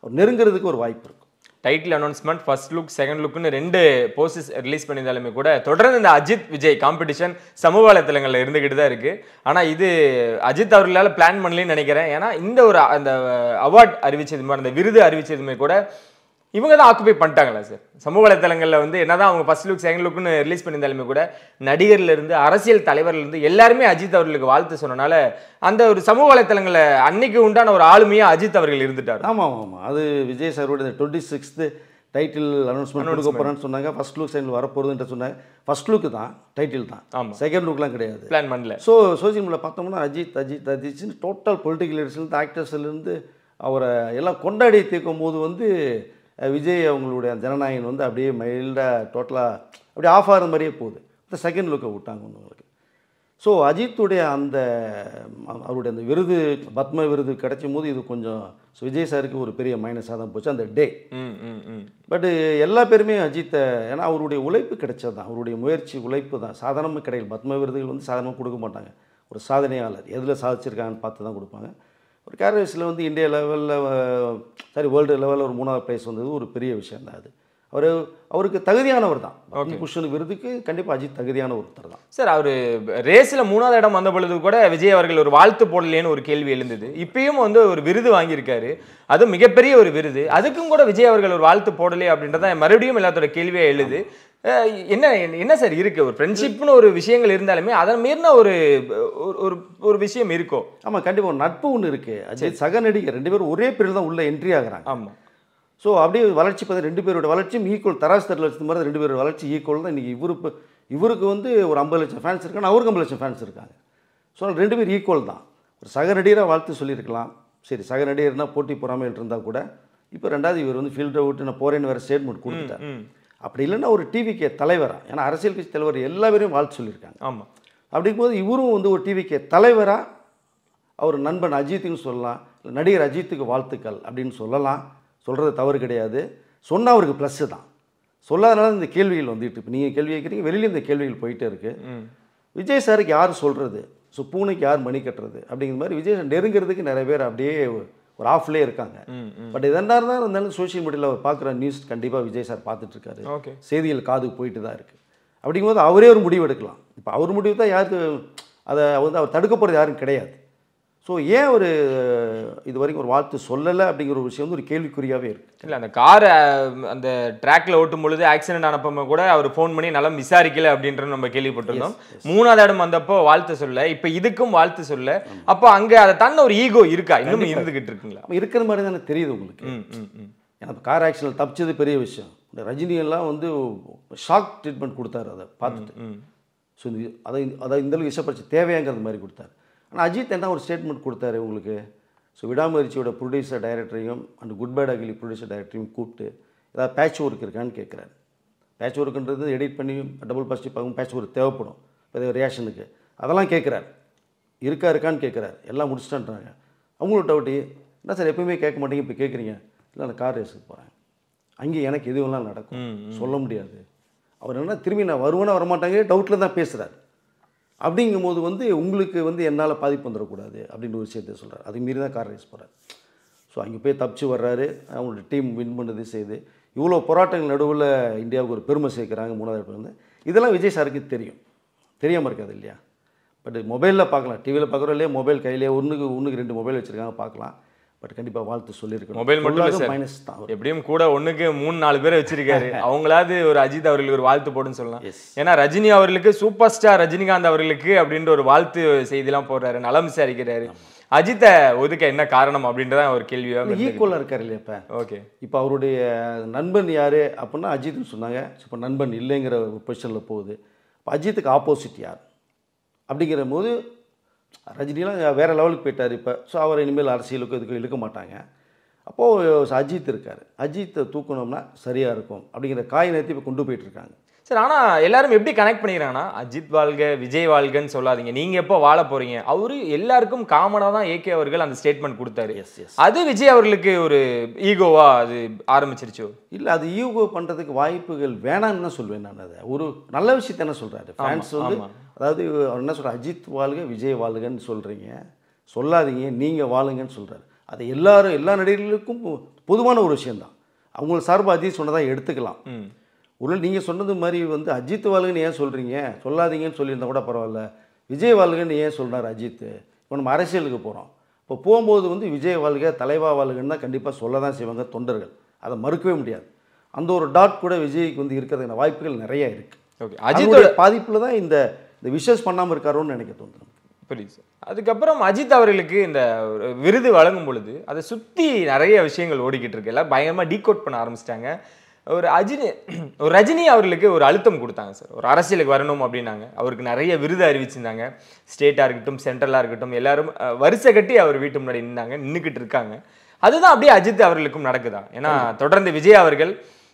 அவர் நெருங்கிறதுக்கு ஒரு வாய்ப்பு இருக்கும். Title announcement, first look, second லுக்னு 2 போஸ்டர்ஸ் ரிலீஸ் பண்ணியிருந்தாலுமே கூட தொடர்ந்து இந்த அஜித் விஜய் காம்படிஷன் சமூக வலைத்தளங்களில் இருந்துக்கிட்டு தான் இருக்குது. ஆனால் இது அஜித் அவர்களால் பிளான் பண்ணலன்னு நினைக்கிறேன். ஏன்னா இந்த ஒரு அந்த அவார்ட் அறிவிச்சதுமே, அந்த விருது அறிவிச்சதுமே கூட இவங்க தான் ஆக்குபை பண்ணிட்டாங்களா சார்? சமூக வலைத்தளங்களில் வந்து என்னதான் அவங்க ஃபர்ஸ்ட் லுக் செகண்ட் லுக்னு ரிலீஸ் பண்ணியிருந்தாலுமே கூட நடிகர்லேருந்து அரசியல் தலைவர்லேருந்து எல்லாருமே அஜித் அவர்களுக்கு வாழ்த்து சொன்னனால அந்த ஒரு சமூக வலைத்தளங்களில் அன்னைக்கு உண்டான ஒரு ஆளுமையாக அஜித் அவர்கள் இருந்துட்டார். ஆமாம் ஆமாம், அது விஜய் சாரோட 26th டைட்டில் அனௌன்ஸ்மெண்ட் கொடுக்க போகிறேன்னு சொன்னாங்க. ஃபர்ஸ்ட் லுக் செகண்ட் வரப்போகுதுன்ற சொன்னாங்க. ஃபர்ஸ்ட் லுக்கு தான் டைட்டில் தான், ஆமாம், செகண்ட் லுக்லாம் கிடையாது, பிளான் பண்ணல. ஸோ சோசியல் மீடியா பார்த்தோம்னா அஜித் அஜித் அஜித்னு டோட்டல் பொலிட்டிக்கல் லீடர்ஸ்லேருந்து ஆக்டர்ஸ்லேருந்து அவரை எல்லாம் கொண்டாடி தீர்க்கும் போது வந்து விஜய் அவங்களுடைய ஜனநாயகன் வந்து அப்படியே மைல்டாக டோட்டலாக அப்படியே ஆஃப் ஆகிற மாதிரியே போகுது. இந்த செகண்ட் லுக்கை விட்டாங்க உங்களுக்கு. ஸோ அஜித்துடைய அந்த அவருடைய அந்த விருது பத்ம விருது கிடைச்சும் போது இது கொஞ்சம் விஜய் சாருக்கு ஒரு பெரிய மைனஸாக தான் போச்சு அந்த டே. பட்டு எல்லா பேருமே அஜித்தை, ஏன்னா அவருடைய உழைப்பு கிடைச்சது தான், அவருடைய முயற்சி உழைப்பு தான், சாதாரணமாக கிடையாது. பத்ம விருதுகள் வந்து சாதாரணமாக கொடுக்க மாட்டாங்க, ஒரு சாதனையாளர் எதில் சாதிச்சிருக்காங்கன்னு பார்த்து தான் கொடுப்பாங்க. ஒரு கேரவேஸில் வந்து இந்தியா லெவலில் வேர்ல்டு லெவலில் ஒரு 3வது ப்ரைஸ் வந்தது ஒரு பெரிய விஷயம் தான். அது அவருக்கு தகுதியானவர் தான். பத்மபூஷன் விருதுக்கு கண்டிப்பாக அஜித் தகுதியான ஒருத்தர் தான் சார். அவர் ரேஸில் 3வது இடம் வந்த பொழுது கூட விஜய் அவர்கள் ஒரு வாழ்த்து போடலேன்னு ஒரு கேள்வி எழுந்தது. இப்பயும் வந்து ஒரு விருது வாங்கியிருக்காரு, அது மிகப்பெரிய ஒரு விருது, அதுக்கும் கூட விஜய் அவர்கள் ஒரு வாழ்த்து போடலையே அப்படின்றத மறுபடியும் எல்லாத்தோட கேள்வியாக எழுது. என்ன சார் இருக்கு, ஒரு ஃப்ரெண்ட்ஷிப்னு ஒரு விஷயங்கள் இருந்தாலுமே அதன் மீறின ஒரு விஷயம் இருக்கோ? ஆமாம், கண்டிப்பாக ஒரு நட்பு ஒன்று இருக்குது. அஜித் சக நடிகர் 2 பேரும் ஒரே பீரியட் தான் உள்ள என்ட்ரி ஆகிறாங்க. ஆமாம். ஸோ அப்படியே வளர்ச்சி பார்த்து 2 பேரோட வளர்ச்சியும் ஈக்குவல், தராசு தட்டில் வச்சது மாதிரி 2 பேரோட வளர்ச்சி ஈக்குவல் தான். இன்றைக்கி இவருக்கு வந்து ஒரு 50 லட்சம் ஃபேன்ஸ் இருக்காங்க, அவருக்கு 50 லட்சம் ஃபேன்ஸ் இருக்காங்க. ஸோ 2 பேர் ஈக்குவல் தான். ஒரு சக நடிகராக வாழ்த்து சொல்லியிருக்கலாம், சரி சக நடிகர்னா போட்டி பொறாமையில் இருந்தால் கூட. இப்போ 2வது இவர் வந்து ஃபீல்டை விட்டு நான் போகிறேன்னு வேறு ஸ்டேட்மெண்ட் கொடுத்துட்டார். அப்படி இல்லைன்னா ஒரு டிவிகே தலைவராக, ஏன்னா அரசியல் கட்சி தலைவர் எல்லா பேரையும் வாழ்த்து சொல்லியிருக்காங்க. ஆமாம். அப்படிங்கும்போது இவரும் வந்து ஒரு டிவிகே தலைவராக அவர் நண்பன் அஜித்துன்னு சொல்லலாம், இல்லை நடிகர் அஜித்துக்கு வாழ்த்துக்கள் அப்படின்னு சொல்லலாம். சொல்கிறது தவறு கிடையாது. சொன்னால் அவருக்கு ப்ளஸ்ஸு தான். சொல்லாதனால இந்த கேள்விகள் வந்துட்டு, இப்போ நீங்கள் கேள்வி கேட்குறீங்க, வெளியில் இந்த கேள்விகள் போயிட்டே இருக்குது. விஜய் சாருக்கு யார் சொல்கிறது, ஸோ பூனைக்கு யார் மணி கட்டுறது அப்படிங்கிற மாதிரி விஜய் சார் நெருங்கிறதுக்கு நிறைய பேர் அப்படியே ஒரு ஆஃப்லேயே இருக்காங்க. பட் இதெல்லாம் இருந்தாலும் சோஷியல் மீடியாவில் அவர் பார்க்குற நியூஸ் கண்டிப்பாக விஜய் சார் பார்த்துட்ருக்காரு, செய்திகள் காதுக்கு போயிட்டு தான் இருக்குது. அப்படிங்கும்போது அவரே ஒரு முடிவு எடுக்கலாம். இப்போ அவர் முடிவு தான் யாருக்கு, அதை வந்து அவர் தடுக்க போகிறது யாரும் கிடையாது. ஸோ ஏன் ஒரு இது வரைக்கும் ஒரு வாழ்த்து சொல்லலை அப்படிங்கிற ஒரு விஷயம் வந்து ஒரு கேள்விக்குறியாகவே இருக்குது. இல்லை, அந்த காரை அந்த ட்ராக்ல ஓட்டும் பொழுது ஆக்சிடென்ட் ஆனப்போ கூட அவர் ஃபோன் பண்ணி நல்லா விசாரிக்கல அப்படின்றது நம்ம கேள்விப்பட்டிருந்தோம். 3வது இடம் வந்தப்போ வாழ்த்து சொல்ல, இப்போ இதுக்கும் வாழ்த்து சொல்ல, அப்போ அங்கே அதை தன்ன ஒரு ஈகோ இருக்கா, இன்னும் இருந்துகிட்டு இருக்குங்களா? இருக்கிற மாதிரி தானே தெரியுது உங்களுக்கு. ஏன்னா கார் ஆக்சிடென்ட் தப்பிச்சது பெரிய விஷயம். இந்த ரஜினியெல்லாம் வந்து ஷாக் ட்ரீட்மெண்ட் கொடுத்தாரு, அதை பார்த்துட்டு. ஸோ அதை இந்தளவுக்கு விஷயப்பரிச்சு தேவையாங்கிறது மாதிரி கொடுத்தாரு. ஆனால் அஜித் என்ன ஒரு ஸ்டேட்மெண்ட் கொடுத்தாரு உங்களுக்கு. ஸோ விடாமுயற்சியோட ப்ரொடியூசர் டைரக்டரையும் and good bad ugly producer டைரக்டரையும் கூப்பிட்டு ஏதாவது பேட்ச் ஒர்க் இருக்கான்னு கேட்குறாரு. பேட்ச் ஒர்க்குன்றது எடிட் பண்ணி டபுள் பாசிட்டிவ் பார்க்கும் பேட்ச் ஒர்க் தேவைப்படும் இப்போ ரியாக்ஷனுக்கு, அதெல்லாம் கேட்குறாரு. இருக்கான்னு கேட்குறாரு. எல்லாம் முடிச்சிட்டான்றாங்க. அவங்களோட டவுட்டு, என்ன சார் எப்பவுமே கேட்க மாட்டேங்க, இப்போ கேட்குறீங்க? இல்லை, நான் கார் ரேஸுக்கு போகிறேன், அங்கே எனக்கு எதுவெல்லாம் நடக்கும் சொல்ல முடியாது. அவர் என்ன திரும்பி நான் வருவேன்னா வரமாட்டாங்க, டவுட்டில் தான் பேசுகிறார். அப்படிங்கும்போது வந்து உங்களுக்கு வந்து என்னால் பாதிப்பு வந்துடக்கூடாது அப்படின்ற ஒரு விஷயத்தை சொல்கிறார். அது மீறி தான் கார் ரேஸ் போகிறார். ஸோ அங்கே போய் தப்பிச்சு வர்றாரு, அவங்களோட டீம் வின் பண்ணது செய்து இவ்வளோ போராட்டங்கள் நடுவில் இந்தியாவுக்கு ஒரு பெருமை சேர்க்குறாங்க 3வது இடத்துலேருந்து. இதெல்லாம் விஜய் சாருக்கு தெரியாமல் இருக்காது இல்லையா? பட் மொபைலில் பார்க்கலாம், டிவியில் பார்க்குறோம் இல்லையா, மொபைல் கையிலே ஒன்றுக்கு 2 மொபைல் வச்சுருக்காங்க, பார்க்கலாம். பட் கண்டிப்பாக வாழ்த்து சொல்லியிருக்கோம். மொபைல் மட்டும் மைனஸ் தான், எப்படியும் கூட 1க்கு 3-4 பேரை வச்சிருக்காரு. அவங்களாவது ஒரு அஜித் அவர்களுக்கு ஒரு வாழ்த்து போடுன்னு சொல்லலாம். ஏன்னா ரஜினி அவர்களுக்கு சூப்பர் ஸ்டார் ரஜினிகாந்த் அவர்களுக்கு அப்படின்ற ஒரு வாழ்த்து செய்திலாம் போடுறாரு, நலம் விசாரிக்கிறாரு. அஜித்தை ஒதுக்க என்ன காரணம் அப்படின்றதான் ஒரு கேள்வியாக ஈக்குவலாக இருக்கார் இல்லையா? இப்போ ஓகே, இப்போ அவருடைய நண்பன் யார் அப்படின்னா அஜித்னு சொன்னாங்க. இப்போ நண்பன் இல்லைங்கிற ஒரு பொசிஷனில் போகுது. இப்போ அஜித்துக்கு ஆப்போசிட் யார் அப்படிங்கிற போது ரஜினிலாம் வேறு லெவலுக்கு போயிட்டார் இப்போ. ஸோ அவர் இனிமேல் அரசியலுக்கு இதுக்கு இழுக்க மாட்டாங்க. அப்போது அஜித் இருக்கார், அஜித்தை தூக்கணும்னா சரியாக இருக்கும் அப்படிங்கிற காய் நேரத்தை இப்போ கொண்டு போயிட்டுருக்காங்க. சார், ஆனால் எல்லாரும் எப்படி கனெக்ட் பண்ணிக்கிறாங்கன்னா அஜித் வாழ்க விஜய் வாழ்கன்னு சொல்லாதீங்க, நீங்கள் எப்போ வாழ போகிறீங்க, அவரு எல்லாருக்கும் காமனாக தான் ஏகே அவர்கள் அந்த ஸ்டேட்மெண்ட் கொடுத்தாரு. அது விஜய் அவர்களுக்கு ஒரு ஈகோவாக அது ஆரம்பிச்சிருச்சோ? இல்லை, அது ஈகோ பண்ணுறதுக்கு வாய்ப்புகள் வேணான்னு தான் சொல்வேன் நான். அதை ஒரு நல்ல விஷயத்த என்ன சொல்கிறாரு ஃபேன்ஸ் வந்து, அதாவது அவர் என்ன சொல்கிறார், அஜித் வாழ்க விஜய் வாழ்கன்னு சொல்கிறீங்க, சொல்லாதீங்க நீங்கள் வாழுங்கன்னு சொல்கிறாரு. அது எல்லா நடிகர்களுக்கும் பொதுவான ஒரு விஷயந்தான். அவங்களுக்கு சார்பாக அஜித் சொன்னதாக எடுத்துக்கலாம். ஒரு நீங்கள் சொன்னது மாதிரி வந்து அஜித் வாழ்கன்னு ஏன் சொல்கிறீங்க, சொல்லாதீங்கன்னு சொல்லியிருந்தா கூட பரவாயில்ல, விஜய் வாழ்கன்னு ஏன் சொல்கிறார் அஜித்? இப்போ நம்ம அரசியலுக்கு போகிறோம், இப்போ போகும்போது வந்து விஜய் வாழ்க தலைவா வாழ்கன்னு தான் கண்டிப்பாக சொல்ல தான் செய்வாங்க தொண்டர்கள், அதை மறுக்கவே முடியாது. அந்த ஒரு டாட் கூட விஜய்க்கு வந்து இருக்கிறதுக்கான வாய்ப்புகள் நிறையா இருக்குது. ஓகே, அஜித்தோட பாதிப்பில் தான் இந்த விஷஸ் பண்ணாமல் இருக்காரோன்னு நினைக்க தோன்றும். புரியுது சார். அதுக்கப்புறம் அஜித் அவர்களுக்கு இந்த விருது வழங்கும் பொழுது அதை சுற்றி நிறைய விஷயங்கள் ஓடிக்கிட்டு இருக்கு, எல்லாம் பயங்கரமாக டீகோட் பண்ண ஆரம்பிச்சிட்டாங்க. ஒரு ரஜினி அவர்களுக்கு ஒரு அழுத்தம் கொடுத்தாங்க சார், ஒரு அரசியலுக்கு வரணும் அப்படின்னாங்க. அவருக்கு நிறைய விருது அறிவிச்சிருந்தாங்க, ஸ்டேட்டாக இருக்கட்டும் சென்ட்ரலாக இருக்கட்டும், எல்லாரும் வரிசை கட்டி அவர் வீட்டு முன்னாடி நின்றுக்கிட்டு இருக்காங்க. அதுதான் அப்படியே அஜித் அவர்களுக்கும் நடக்குதா? ஏன்னா தொடர்ந்து விஜய் அவர்கள்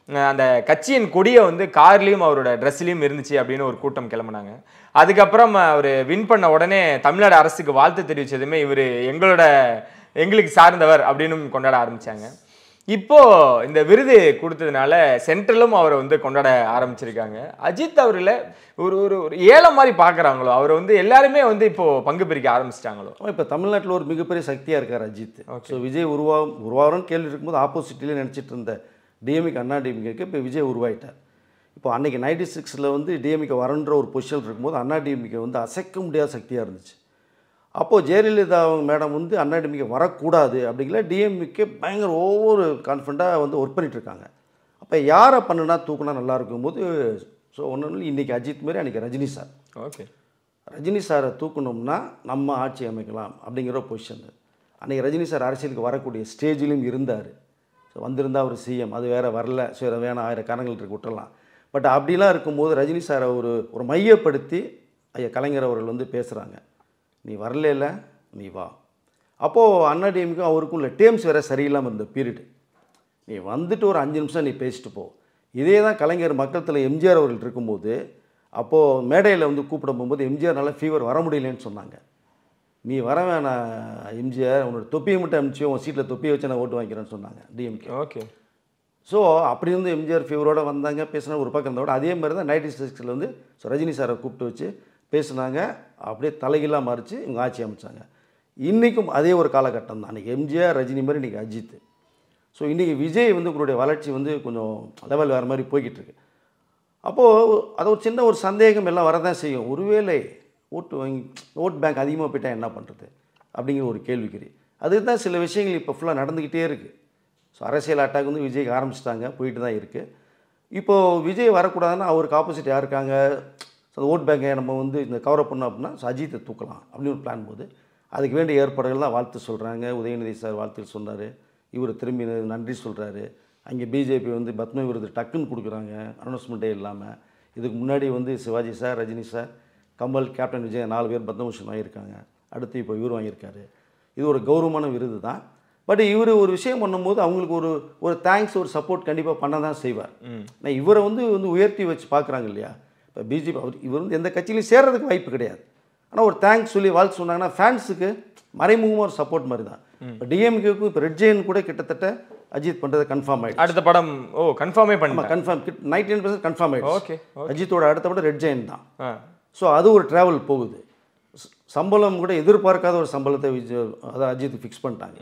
அந்த கட்சியின் கொடியை வந்து கார்லேயும் அவரோட ட்ரெஸ்லையும் இருந்துச்சு அப்படின்னு ஒரு கூட்டம் கிளம்புனாங்க. அதுக்கப்புறம் அவர் வின் பண்ண உடனே தமிழ்நாடு அரசுக்கு வாழ்த்து தெரிவித்ததுமே இவர் எங்களுக்கு சார்ந்தவர் அப்படின்னு கொண்டாட ஆரம்பித்தாங்க. இப்போ இந்த விருது கொடுத்ததுனால சென்ட்ரலும் அவரை வந்து கொண்டாட ஆரம்பிச்சிருக்காங்க. அஜித் அவர்களை ஒரு ஒரு ஏழை மாதிரி பார்க்குறாங்களோ, அவரை வந்து எல்லாருமே வந்து இப்போ பங்கு பிரிக்க ஆரம்பிச்சிட்டாங்களோ. இப்போ தமிழ்நாட்டில் ஒரு மிகப்பெரிய சக்தியாக இருக்கார் அஜித். ஸோ விஜய் உருவாகிறோன்னு கேள்வி இருக்கும்போது ஆப்போசிட்லேயே நினச்சிட்டு இருந்த டிஎம்கே அண்ணா டிஎம்கேக்கு இப்போ விஜய் உருவாயிட்டார். இப்போ அன்றைக்கி 96 வந்து டிஎம்கே வரன்ற ஒரு பொசிஷன் இருக்கும்போது அண்ணா டிஎம்கே வந்து அசைக்க முடியாத சக்தியாக இருந்துச்சு. அப்போது ஜெயலலிதா மேடம் வந்து அண்ணா டிஎம்கே வரக்கூடாது அப்படிங்கிற டிஎம்கே பயங்கர ஒவ்வொரு கான்ஃபிடண்ட்டாக வந்து ஒர்க் பண்ணிகிட்ருக்காங்க. அப்போ யாரை பண்ணுனா தூக்குனா நல்லா இருக்கும்போது ஸோ ஒன்று இன்றைக்கி அஜித் மாரி அன்றைக்கி ரஜினி சார். ஓகே, ரஜினி சாரை தூக்கணும்னா நம்ம ஆட்சி அமைக்கலாம் அப்படிங்கிற பொசிஷன். அன்றைக்கி ரஜினி சார் அரசியலுக்கு வரக்கூடிய ஸ்டேஜிலும் இருந்தார். ஸோ வந்திருந்தால் அவர் சிஎம், அது வேறு வரல, ஸோ வேணாம் 1000 காரணங்கள் இருக்கு விட்டுடலாம். பட் அப்படிலாம் இருக்கும்போது ரஜினி சாரை ஒரு மையப்படுத்தி ஐயா கலைஞர் அவர்கள் வந்து பேசுகிறாங்க, நீ வரல நீ வா. அப்போது அண்ணா டிஎம்க்கும் அவருக்கும் உள்ள டேர்ம்ஸ் வேறு சரியில்லாமல் இருந்த பீரியடு. நீ வந்துட்டு ஒரு 5 நிமிஷம் நீ பேசிட்டு போ. இதே தான் கலைஞர் மக்கள் எம்ஜிஆர் அவர்கள் இருக்கும்போது அப்போது மேடையில் வந்து கூப்பிட போகும்போது எம்ஜிஆர்னால ஃபீவர் வர முடியலன்னு சொன்னாங்க. நீ வர வேணாம் எம்ஜிஆர், உன்னோட தொப்பியை மட்டும் அனுப்பிச்சு உன் சீட்டில் தொப்பியை வச்சு நான் ஓட்டு வாங்கிக்கிறேன்னு சொன்னாங்க டிஎம்கே. ஓகே. ஸோ அப்படி இருந்து எம்ஜிஆர் ஃபீவரோடு வந்தாங்க, பேசினா ஒரு பக்கம் இருந்தோட அதே மாதிரி தான் 96 வந்து ஸோ ரஜினி சாரை கூப்பிட்டு வச்சு பேசுனாங்க. அப்படியே தலைகீழாக மாறிச்சு, இவங்க ஆட்சி அமைச்சாங்க. இன்றைக்கும் அதே ஒரு காலகட்டம் தான். அன்றைக்கி எம்ஜிஆர் ரஜினி மாதிரி இன்றைக்கி அஜித். ஸோ இன்றைக்கி விஜய் வந்து உங்களுடைய வளர்ச்சி வந்து கொஞ்சம் லெவல் வேறு மாதிரி போய்கிட்டு இருக்கு. அப்போது அது ஒரு சின்ன ஒரு சந்தேகம் எல்லாம் வரதான் செய்யும். ஒருவேளை ஓட் பேங்க் அதிகமாக போயிட்டால் என்ன பண்ணுறது அப்படிங்கிற ஒரு கேள்விக்குறி. அதுக்கு தான் சில விஷயங்கள் இப்போ ஃபுல்லாக நடந்துக்கிட்டே இருக்குது. ஸோ அரசியல் அட்டாக் வந்து விஜய்க்கு ஆரம்பிச்சிட்டாங்க, போயிட்டு தான் இருக்குது. இப்போது விஜய் வரக்கூடாதுன்னா அவருக்கு ஆப்போசிட் யார் இருக்காங்க, ஸோ ஓட் பேங்கை நம்ம வந்து இந்த கவரப் பண்ணோம் அப்படின்னா ஸோ அஜித்தை தூக்கலாம் அப்படின்னு ஒரு பிளான் போது அதுக்கு வேண்டிய ஏற்பாடுகள்லாம் வாழ்த்து சொல்கிறாங்க. உதயநிதி சார் வாழ்த்து சொன்னார், இவர் திரும்பி நன்றி சொல்கிறாரு. அங்கே பிஜேபி வந்து பத்ம விருது டக்குன்னு கொடுக்குறாங்க, அனௌன்ஸ்மெண்ட்டே இல்லாமல். இதுக்கு முன்னாடி வந்து Sivaji sir, Rajini sir, Kamal, captain Vijay 4 பேர் பத்மபூஷன் வாங்கியிருக்காங்க. அடுத்து இப்போ இவர் வாங்கியிருக்காரு. இது ஒரு கௌரவமான விருது தான். பட் இவர் ஒரு விஷயம் பண்ணும்போது அவங்களுக்கு ஒரு தேங்க்ஸ், ஒரு சப்போர்ட் கண்டிப்பாக பண்ண தான் செய்வார். நான் இவரை வந்து உயர்த்தி வச்சு பார்க்குறாங்க இல்லையா. இப்போ பிஜேபி இவர் வந்து எந்த கட்சியிலையும் சேர்றதுக்கு வாய்ப்பு கிடையாது. ஆனால் ஒரு தேங்க்ஸ் சொல்லி வாழ்த்து சொன்னாங்கன்னா ஃபேன்ஸுக்கு மறைமுகமாக ஒரு சப்போர்ட் மாதிரி தான். இப்போ டிஎம்கேக்கும் இப்போ ரெட் ஜெயின் கூட கிட்டத்தட்ட அஜித் பண்ணுறது கன்ஃபார்ம் ஆகிடுச்சு. அடுத்த படம் கன்ஃபார்மே பண்ண கன்ஃபார்ம் 99% கன்ஃபார்ம் ஆகிடுச்சு. ஓகே. அஜித்தோட அடுத்த படம் ரெட் ஜெயின் தான். ஸோ அது ஒரு ட்ராவல் போகுது. சம்பளம் கூட எதிர்பார்க்காத ஒரு சம்பளத்தை அதை அஜித் ஃபிக்ஸ் பண்ணிட்டாங்க.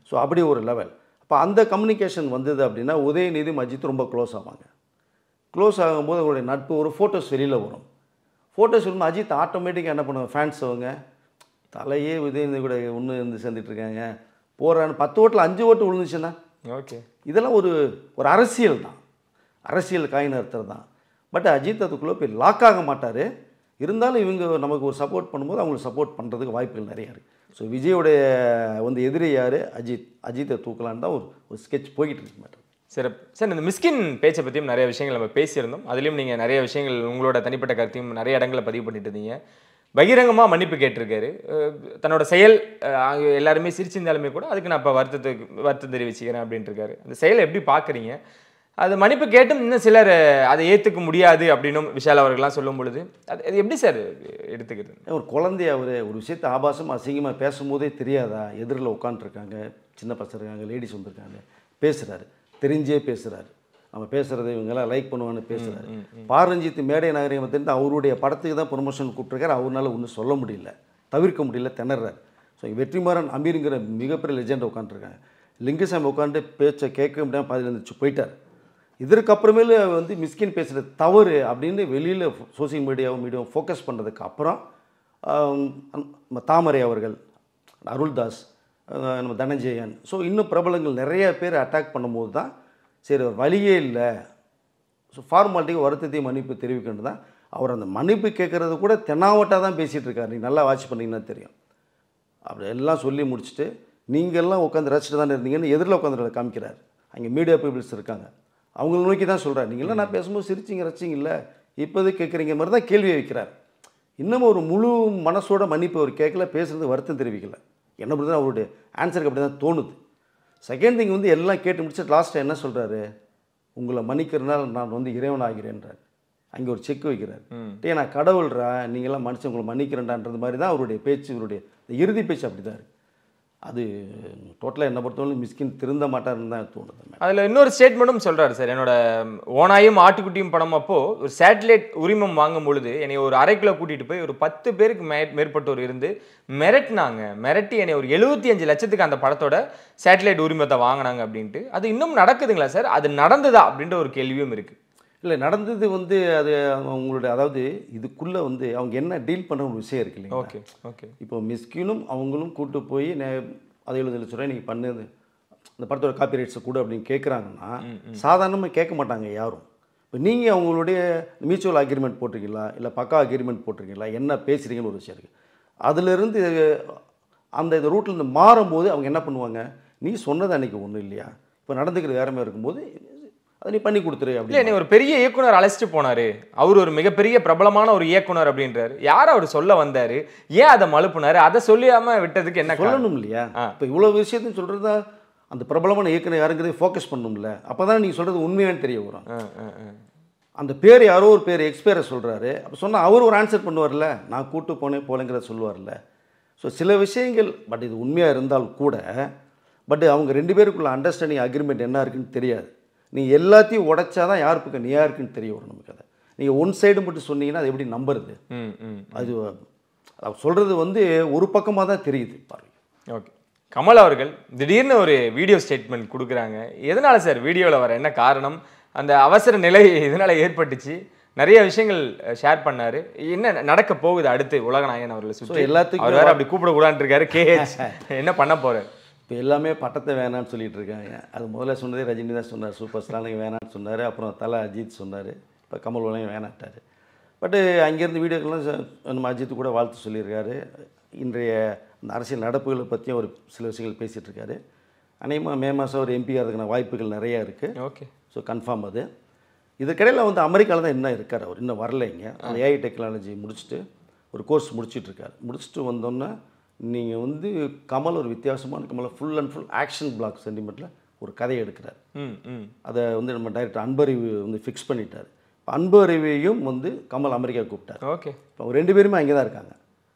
ஸோ அப்படி ஒரு லெவல். அப்போ அந்த கம்யூனிகேஷன் வந்தது அப்படின்னா உதயநிதியும் அஜித் ரொம்ப க்ளோஸ் ஆவாங்க. க்ளோஸ் ஆகும்போது அவங்களுடைய நட்பு ஒரு ஃபோட்டோஸ் வெளியில் வரும். ஃபோட்டோஸ் வரும்போது அஜித் ஆட்டோமேட்டிக்காக என்ன பண்ணுவாங்க, ஃபேன்ஸ் அவங்க தலையே உதயநிதி கூட ஒன்று இருந்து சேர்ந்துட்டுருக்காங்க போகிறான்னு 10 ஓட்டில் 5 ஓட்டு விழுந்துச்சுன்னா ஓகே. இதெல்லாம் ஒரு அரசியல் தான், அரசியல் காயின் அர்த்தம் தான். பட் அஜித் அதுக்குள்ளே போய் லாக் ஆக மாட்டார். இருந்தாலும் இவங்க நமக்கு ஒரு சப்போர்ட் பண்ணும்போது அவங்களுக்கு சப்போர்ட் பண்ணுறதுக்கு வாய்ப்புகள் நிறையா இருக்குது. ஸோ விஜயோடைய வந்து எதிரி யார், அஜித்தை தூக்கலான்னு தான் ஒரு ஸ்கெட்ச் போய்கிட்டு இருக்கு மேடம். சிறப்பு சார். இந்த மிஸ்கின் பேச்சை பற்றியும் நிறைய விஷயங்கள் நம்ம பேசியிருந்தோம். அதுலேயும் நீங்கள் நிறைய விஷயங்கள் உங்களோட தனிப்பட்ட கருத்தையும் நிறைய இடங்களில் பதிவு பண்ணிட்டு இருந்தீங்க. பகிரங்கமாக மன்னிப்பு கேட்டிருக்காரு. தன்னோட செயல் எல்லாருமே சிரிச்சிருந்தாலுமே கூட அதுக்கு நான் இப்போ வருத்தம் தெரிவிச்சுக்கிறேன் அப்படின்ட்டு இருக்காரு. அந்த செயலை எப்படி பார்க்குறீங்க? அது மன்னிப்பு கேட்டும் இன்னும் சிலர் அதை ஏற்றுக்க முடியாது அப்படின்னும் விஷால் அவர்கள்லாம் சொல்லும் பொழுது அது எப்படி சார் எடுத்துக்கிறது? ஒரு குழந்தைய அவர் ஒரு விஷயத்தை ஆபாசமாக அசிங்கமாக பேசும்போதே தெரியாதா? எதிரில் உட்காந்துருக்காங்க, சின்ன பசங்க இருக்காங்க, லேடிஸ் வந்திருக்காங்க, பேசுகிறாரு, தெரிஞ்சே பேசுகிறாரு. நம்ம பேசுகிறது இவங்கெல்லாம் லைக் பண்ணுவான்னு பேசுகிறாரு. பாரஞ்சித் மேடை நாகரிகம் தெரிந்து அவருடைய படத்துக்கு தான் ப்ரொமோஷன் கூப்பிட்ருக்காரு. அவரால் ஒன்றும் சொல்ல முடியல, தவிர்க்க முடியல, திணறாரு. ஸோ வெற்றிமாறன் அமீருங்கிற மிகப்பெரிய லெஜெண்ட் உட்காந்துருக்காங்க. லிங்குசாமி உட்காந்து பேச்சை கேட்க முடியாமல் பாதியில் இருந்துச்சு போயிட்டார். இதற்கப்புறமேல வந்து மிஸ்கின் பேசுகிறது தவறு அப்படின்னு வெளியில் சோசியல் மீடியாவும் ஃபோக்கஸ் பண்ணுறதுக்கு அப்புறம் நம்ம தாமரை அவர்கள், அருள்தாஸ், நம்ம தனஞ்சயன், ஸோ இன்னும் பிரபலங்கள் நிறைய பேர் அட்டாக் பண்ணும்போது தான் சரி ஒரு வழியே இல்லை. ஸோ ஃபார்மாலிட்டிக்கு வருத்தத்தையும் மன்னிப்பு தெரிவிக்கணும் தான். அவர் அந்த மன்னிப்பு கேட்குறது கூட தென்னாவட்டாக தான் பேசிகிட்டு இருக்கார். நீங்கள் நல்லா வாட்ச் பண்ணிங்கன்னா தெரியும். அப்படி எல்லாம் சொல்லி முடிச்சுட்டு நீங்கள்லாம் உட்காந்து ரசிச்சுட்டு தானே இருந்தீங்கன்னு எதிரில் உட்காந்து காமிக்கிறார். அங்கே மீடியா பீப்புள்ஸ் இருக்காங்க, அவங்கள நோக்கி தான் சொல்கிறார். நீங்களாம் நான் பேசும்போது சிரிச்சிங்க ரசிச்சிங்க இல்லை, இப்போது கேட்குறீங்க மாதிரி தான் கேள்வியை வைக்கிறார். இன்னமும் ஒரு முழு மனசோட மன்னிப்பு அவர் கேட்கல, பேசுகிறது வருத்தம் தெரிவிக்கலை. என்ன பண்ணுறது அவருடைய ஆன்சருக்கு அப்படி தான் தோணுது. செகண்ட் திங் வந்து எல்லாம் கேட்டு முடிச்சுட்டு லாஸ்ட்டாக என்ன சொல்கிறாரு, உங்களை மன்னிக்கிறதுனால நான் வந்து இறைவன் ஆகிறேன்றார். அங்கே ஒரு செக் வைக்கிறார். நான் கடவுள்றா, நீங்களாம் மனுஷன் உங்களை மன்னிக்கிறேன்டான்றது மாதிரி தான் அவருடைய பேச்சு. இவருடைய இறுதி பேச்சு அப்படி தான் இருக்குது. அது டோட்டலாக என்ன பொறுத்தவரைக்கும் மிஸ்கின் திருந்த மாட்டாருன்னு தான் தோணுது. அதில் இன்னொரு ஸ்டேட்மெண்ட்டும் சொல்கிறாரு சார். என்னோட ஓனாயும் ஆட்டுக்குட்டியும் படம் அப்போ ஒரு சேட்டலைட் உரிமம் வாங்கும் பொழுது என்னை ஒரு அறைக்குள்ளே கூட்டிகிட்டு போய் ஒரு 10 பேருக்கு மேற்பட்டோர் இருந்து மிரட்டி என்னை ஒரு 75 லட்சத்துக்கு அந்த படத்தோட சேட்டலைட் உரிமத்தை வாங்கினாங்க அப்படின்ட்டு. அது இன்னும் நடக்குதுங்களா சார்? அது நடந்ததா அப்படின்ற ஒரு கேள்வியும் இருக்குது. இல்லை, நடந்தது வந்து அது அவங்களுடைய, அதாவது இதுக்குள்ளே வந்து அவங்க என்ன டீல் பண்ணுற ஒரு விஷயம் இருக்கு இல்லைங்களா? Okay okay. இப்போ மிஸ்கினும் அவங்களும் கூட்டு போய் அதை 70 லட்ச ரூபாய் நீங்கள் பண்ணுது இந்த படத்தோட காப்பி ரைட்ஸை கூட அப்படின்னு கேட்குறாங்கன்னா சாதாரணமாக கேட்க மாட்டாங்க யாரும். இப்போ நீங்கள் அவங்களுடைய மியூச்சுவல் அக்ரிமெண்ட் போட்டிருக்கீங்களா, இல்லை பக்கா அக்ரிமெண்ட் போட்டிருக்கீங்களா, என்ன பேசுகிறீங்கன்னு ஒரு விஷயம் இருக்குது. அதிலிருந்து அந்த இது ரூட்லேருந்து மாறும்போது அவங்க என்ன பண்ணுவாங்க, நீ சொன்னது அன்றைக்கி ஒன்றும் இல்லையா, இப்போ நடந்துக்கிறது வேற மாதிரி இருக்கும்போது அதை நீ பண்ணி கொடுத்துரு அப்படி. இல்லை, ஒரு பெரிய இயக்குனர் அழைச்சிட்டு போனார், அவர் ஒரு மிகப்பெரிய பிரபலமான ஒரு இயக்குனர் அப்படின்றாரு. யார் அவர் சொல்ல வந்தார், ஏன் அதை மழுப்புனாரு, அதை சொல்லாமல் விட்டதுக்கு என்ன சொல்லணும் இல்லையா? இப்போ இவ்வளோ விஷயத்தையும் சொல்கிறதா அந்த பிரபலமான இயக்குனர் யாருங்கிறத ஃபோக்கஸ் பண்ணணும்ல. அப்போ தான் நீங்கள் சொல்கிறது உண்மையானு தெரிய வரும். அந்த பேர் யாரோ ஒரு பேர் எக்ஸ்பேரை சொல்கிறாரு, அப்போ சொன்னால் அவர் ஒரு ஆன்சர் பண்ணுவார்ல, நான் கூட்டு போனேன் போலேங்கிறத சொல்லுவார்ல. ஸோ சில விஷயங்கள் பட் இது உண்மையாக இருந்தால் கூட பட் அவங்க 2 பேருக்குள்ள அண்டர்ஸ்டாண்டிங் அக்ரிமெண்ட் என்ன இருக்குன்னு தெரியாது. நீங்கள் எல்லாத்தையும் உடைச்சா தான் யார் பக்கம் நீ யாருக்குன்னு தெரிய வரும் நமக்கு. அதை நீங்கள் ஒன் சைடு மட்டும் சொன்னீங்கன்னா அது எப்படி நம்புறது? அது சொல்கிறது வந்து ஒரு பக்கமாக தான் தெரியுது பாருங்க. ஓகே, கமல் அவர்கள் திடீர்னு ஒரு வீடியோ ஸ்டேட்மெண்ட் கொடுக்குறாங்க. எதனால் சார் வீடியோவில் வர என்ன காரணம்? அந்த அவசர நிலை இதனால் ஏற்பட்டுச்சு. நிறைய விஷயங்கள் ஷேர் பண்ணாரு. என்ன நடக்க போகுது அடுத்து உலகநாயகன் அவர்களை சுற்றி? எல்லாத்துக்கும் அவர் வேறு அப்படி கூப்பிடக்கூடாதுன்னு இருக்காரு. கேஹெச் என்ன பண்ண போகிறார்? இப்போ எல்லாமே பட்டத்தை வேணான்னு சொல்லிட்டு இருக்காங்க. அது முதல்ல சொன்னதே ரஜினி தான் சொன்னார், சூப்பர் ஸ்டாருக்கு வேணான்னு சொன்னார். அப்புறம் தலை அஜித் சொன்னார், இப்போ கமல் உலகம் வேணாட்டார். பட்டு அங்கேருந்து வீடியோக்கெல்லாம் நம்ம அஜித் கூட வாழ்த்து சொல்லியிருக்காரு. இன்றைய இந்த அரசியல் நடப்புகளை பற்றியும் ஒரு சில விஷயங்கள் பேசிகிட்டு இருக்காரு. அநேகமாக மே மாதம் ஒரு எம்பி ஆகிறதுக்கான வாய்ப்புகள் நிறையா இருக்குது. ஓகே, ஸோ கன்ஃபார்ம் அது. இதுக்கிடையில் வந்து அமெரிக்காவில் தான் இன்னும் இருக்கார். அவர் இன்னும் வரலைங்க. அந்த ஏஐ டெக்னாலஜி முடிச்சுட்டு ஒரு கோர்ஸ் முடிச்சிட்ருக்கார். முடிச்சுட்டு வந்தோன்னே நீங்கள் வந்து கமல் ஒரு வித்தியாசமான Kamal full and full action block சென்டிமெண்ட்டில் ஒரு கதையை எடுக்கிறார். அதை வந்து நம்ம டைரக்டர் அன்பறிவு வந்து ஃபிக்ஸ் பண்ணிட்டார். இப்போ அன்பறிவையும் வந்து கமல் அமெரிக்கா கூப்பிட்டார். ஓகே, இப்போ அவங்க 2 பேருமே அங்கே தான் இருக்காங்க.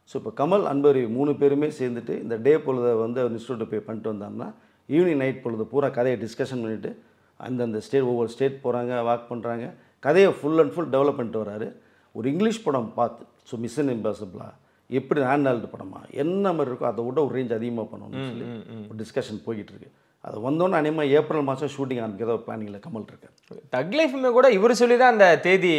ஸோ இப்போ கமல் அன்பறிவு 3 பேருமே சேர்ந்துட்டு இந்த டே பொழுதை வந்து இன்ஸ்டியூட்டை போய் பண்ணிட்டு வந்தாங்கன்னா ஈவினிங் நைட் பொழுது பூரா கதையை டிஸ்கஷன் பண்ணிவிட்டு அந்தந்த ஸ்டேட் ஒவ்வொரு ஸ்டேட் போகிறாங்க, வாக் பண்ணுறாங்க, கதையை ஃபுல் அண்ட் ஃபுல் டெவலப் பண்ணிட்டு வராரு. ஒரு இங்கிலீஷ் படம் பார்த்து ஸோ மிஷன் இம்பாசிபிளா எப்படி ஆண்டால்டு படமா என்ன மாதிரி இருக்கோ அதை விட ஒரு ரேஞ்ச் அதிகமாக பண்ணணும்னு சொல்லி ஒரு டிஸ்கஷன் போய்கிட்டு இருக்கு. அது வந்தோன்னே அநேகமாக ஏப்ரல் மாதம் ஷூட்டிங் ஆரம்பிக்கிறத ஒரு பிளானிங்கில் கமல் இருக்கார். தக் லைஃப்மே கூட இவர் சொல்லி தான் அந்த தேதி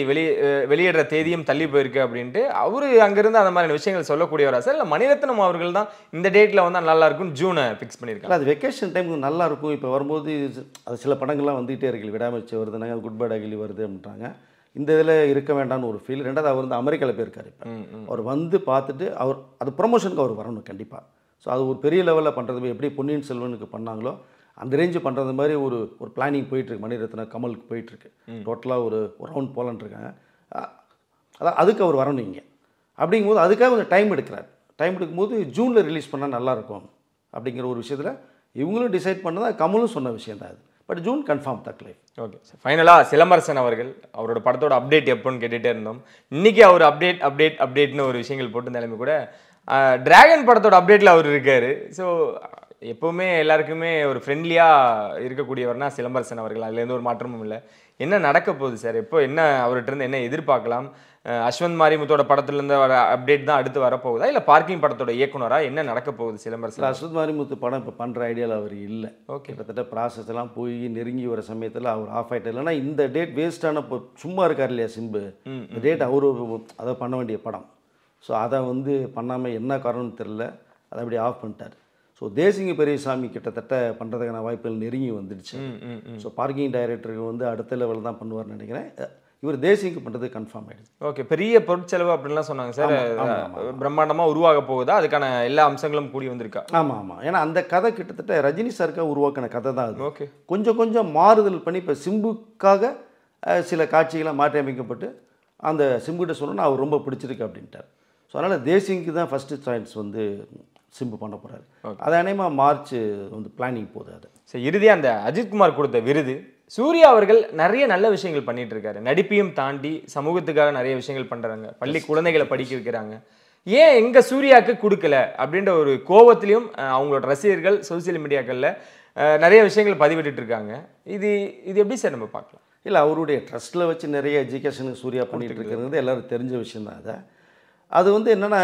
வெளியிடுற தேதியும் தள்ளி போயிருக்கு அப்படின்ட்டு அவரு அங்கேருந்து அந்த மாதிரி விஷயங்கள் சொல்லக்கூடியவரா சார்? இல்லை மணிரத்னம் அவர்கள் தான் இந்த டேட்டில் வந்தால் நல்லா இருக்கும்னு ஜூனை ஃபிக்ஸ் பண்ணியிருக்காங்க. அது வெக்கேஷன் டைம் நல்லா இருக்கும். இப்போ வரும்போது அது சில படங்கள்லாம் வந்துகிட்டே இருக்கு, விடாமச்சு வருதுனாங்க, குட் பை அகிலி வருது அப்படின்றாங்க. இந்த இதில் இருக்க வேண்டாம்னு ஒரு ஃபீல். ரெண்டாவது அவர் வந்து அமெரிக்காவில் போயிருக்கார். இப்போ அவர் வந்து பார்த்துட்டு அவர் அது ப்ரொமோஷனுக்கு அவர் வரணும் கண்டிப்பாக. ஸோ அது ஒரு பெரிய லெவலில் பண்ணுறது எப்படி பொன்னியின் செல்வனுக்கு பண்ணாங்களோ அந்த ரேஞ்சு பண்ணுறது மாதிரி ஒரு பிளானிங் போயிட்டுருக்கு. மணிரத்ன கமலுக்கு போயிட்டுருக்கு. டோட்டலாக ஒரு ரவுண்ட் போலான்னு இருக்காங்க. அதான் அதுக்கு அவர் வரணும் இங்கே. அப்படிங்கும்போது அதுக்காக கொஞ்சம் டைம் எடுக்கிறார். டைம் எடுக்கும்போது ஜூனில் ரிலீஸ் பண்ணால் நல்லாயிருக்கும் அப்படிங்கிற ஒரு விஷயத்தில் இவங்களும் டிசைட் பண்ணதான், கமலும் சொன்ன விஷயம் தான் அது. பட் ஜூன் கன்ஃபார்ம் தக் லைஃப். ஓகே சார், ஃபைனலாக சிலம்பரசன் அவர்கள் அவரோட படத்தோட அப்டேட் எப்போன்னு கேட்டுகிட்டே இருந்தோம். இன்றைக்கி அவர் அப்டேட்னு ஒரு விஷயங்கள் போட்டு நிலைமை கூட டிராகன் படத்தோட அப்டேட்டில் அவர் இருக்கார். ஸோ எப்போவுமே எல்லாருக்குமே ஒரு ஃப்ரெண்ட்லியாக இருக்கக்கூடியவர்னா சிலம்பரசன் அவர்கள், அதுலேருந்து ஒரு மாற்றமும் இல்லை. என்ன நடக்க போகுது சார்? எப்போ என்ன அவர்கிட்ட இருந்து என்ன எதிர்பார்க்கலாம்? அஸ்வந்த் மாரிமுத்தோட படத்துலேருந்து வர அப்டேட் தான் அடுத்து வரப்போகுதா, இல்லை பார்க்கிங் படத்தோட இயக்குனராக என்ன நடக்க போகுது சிலம்பரசன்? அஸ்வந்த் மாரிமுத்து படம் இப்போ பண்ணுற ஐடியாவில் அவர் இல்லை. ஓகே, கிட்டத்தட்ட ப்ராசஸ் எல்லாம் போய் நெருங்கி வர சமயத்தில் அவர் ஆஃப் ஆகிட்டார். இல்லைன்னா இந்த டேட் வேஸ்டான இப்போ சும்மா இருக்கார் இல்லையா சிம்பு, இந்த டேட் அவரு அதை பண்ண வேண்டிய படம். ஸோ அதை வந்து பண்ணாமல் என்ன காரணம்னு தெரில, அதை அப்படி ஆஃப் பண்ணிட்டார். ஸோ தேசிங்க பெரியசாமி கிட்டத்தட்ட பண்ணுறதுக்கான வாய்ப்புகள் நெருங்கி வந்துடுச்சு. ஸோ பார்க்கிங் டைரக்டருக்கு வந்து அடுத்த லெவலில் தான் பண்ணுவார்னு நினைக்கிறேன். இவர் தேசிங்கு பண்ணுறது கன்ஃபார்ம் ஆகிடுது. ஓகே, பெரிய பொருட்செலவு அப்படின்லாம் சொன்னாங்க சார். பிரம்மாண்டமாக உருவாக போகுதா? அதுக்கான எல்லா அம்சங்களும் கூடி வந்திருக்கா? ஆமாம். ஏன்னா அந்த கதை கிட்டத்தட்ட ரஜினி சாருக்காக உருவாக்கின கதை தான் அது. ஓகே, கொஞ்சம் மாறுதல் பண்ணி இப்போ சிம்புக்காக சில காட்சிகளாக மாற்றி அமைக்கப்பட்டு அந்த சிம்புகிட்ட சொன்னோன்னா அவர் ரொம்ப பிடிச்சிருக்கு அப்படின்ட்டார். ஸோ அதனால் தேசிங்க்கு தான் ஃபஸ்ட்டு சாய்ஸ் வந்து சிம்பு பண்ண போகிறாரு. அது அநேகமாக மார்ச் வந்து பிளானிங் போகுது. அது சரி, இறுதியாக அந்த அஜித்குமார் கொடுத்த விருது சூர்யா அவர்கள் நிறைய நல்ல விஷயங்கள் பண்ணிட்டு இருக்காரு. நடிப்பையும் தாண்டி சமூகத்துக்காக நிறைய விஷயங்கள் பண்றாங்க. பள்ளி குழந்தைகளை படிக்க வைக்கிறாங்க. ஏன் எங்க சூர்யாவுக்கு கொடுக்கல அப்படின்ற ஒரு கோபத்திலையும் அவங்களோட ரசிகர்கள் சோசியல் மீடியாக்கள்ல நிறைய விஷயங்கள் பதிவிட்டு இருக்காங்க. இது எப்படி சார் நம்ம பார்க்கலாம்? இல்லை, அவருடைய ட்ரஸ்ட்டில் வச்சு நிறைய எஜுகேஷனுக்கு சூர்யா பண்ணிட்டு இருக்கிறது எல்லாரும் தெரிஞ்ச விஷயம் தான். அது வந்து என்னென்னா,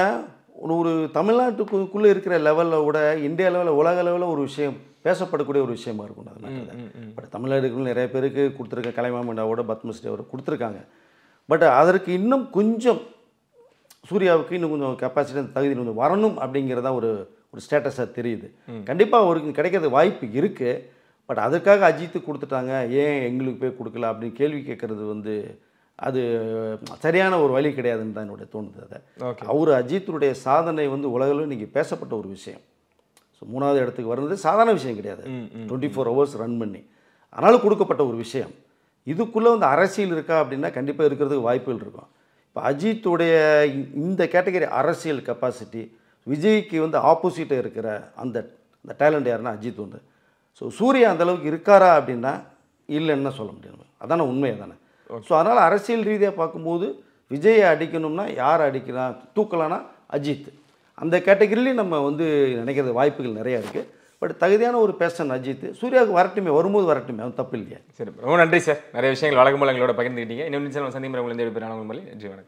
ஒரு தமிழ்நாட்டுக்குள்ளே இருக்கிற லெவலில் விட இந்தியா லெவலில் உலக லெவலில் ஒரு விஷயம் பேசப்படக்கூடிய ஒரு விஷயமா இருக்கும். அது பட் தமிழ்நாடுக்குள்ள நிறைய பேருக்கு கொடுத்துருக்க கலைமாமன் அவார்டு, பத்மஸ்ரீ அவார்டு கொடுத்துருக்காங்க. பட் அதற்கு இன்னும் கொஞ்சம் சூர்யாவுக்கு இன்னும் கொஞ்சம் கெப்பாசிட்டி தகுதி கொஞ்சம் வரணும் அப்படிங்கிறதா ஒரு ஸ்டேட்டஸாக தெரியுது. கண்டிப்பாக அவருக்கு கிடைக்கிறது வாய்ப்பு இருக்குது. பட் அதற்காக அஜித்து கொடுத்துட்டாங்க, ஏன் எங்களுக்கு போய் கொடுக்கல அப்படின்னு கேள்வி கேட்குறது வந்து அது சரியான ஒரு வழி கிடையாதுன்னு தான் என்னுடைய தோணுது. அதை அவர் அஜித்துடைய சாதனை வந்து உலகில் இன்றைக்கி பேசப்பட்ட ஒரு விஷயம். ஸோ 3வது இடத்துக்கு வர்றது சாதாரண விஷயம் கிடையாது. 24 hours ரன் பண்ணி ஆனாலும் கொடுக்கப்பட்ட ஒரு விஷயம். இதுக்குள்ளே வந்து அரசியல் இருக்கா அப்படின்னா கண்டிப்பாக இருக்கிறதுக்கு வாய்ப்புகள் இருக்கும். இப்போ அஜித்துடைய இந்த கேட்டகரி அரசியல் கெப்பாசிட்டி விஜய்க்கு வந்து ஆப்போசிட்டாக இருக்கிற அந்த டேலண்ட் யாருன்னா அஜித் வந்து. ஸோ சூர்யா அந்தளவுக்கு இருக்காரா அப்படின்னா இல்லைன்னு சொல்ல முடியாது. அதான உண்மை தானே. ஸோ அதனால் அரசியல் ரீதியாக பார்க்கும்போது விஜயை அடிக்கணும்னா யார் அடிக்கலாம், தூக்கலான்னா அஜித். அந்த கேட்டகரியிலையும் நம்ம வந்து நினைக்கிறது வாய்ப்புகள் நிறையா இருக்குது. பட் தகுதியான ஒரு பேசன் அஜித். சூர்யாவுக்கு வரட்டுமே, வரும்போது வரட்டுமே, அது தப்பு இல்லையா? சரி, ரொம்ப நன்றி சார். நிறைய விஷயங்கள் வழக்கம் போல எங்களோட பகிர்ந்துக்கிட்டீங்க. இன்னும் சந்திமுறை உங்களை நன்றி, வணக்கம்.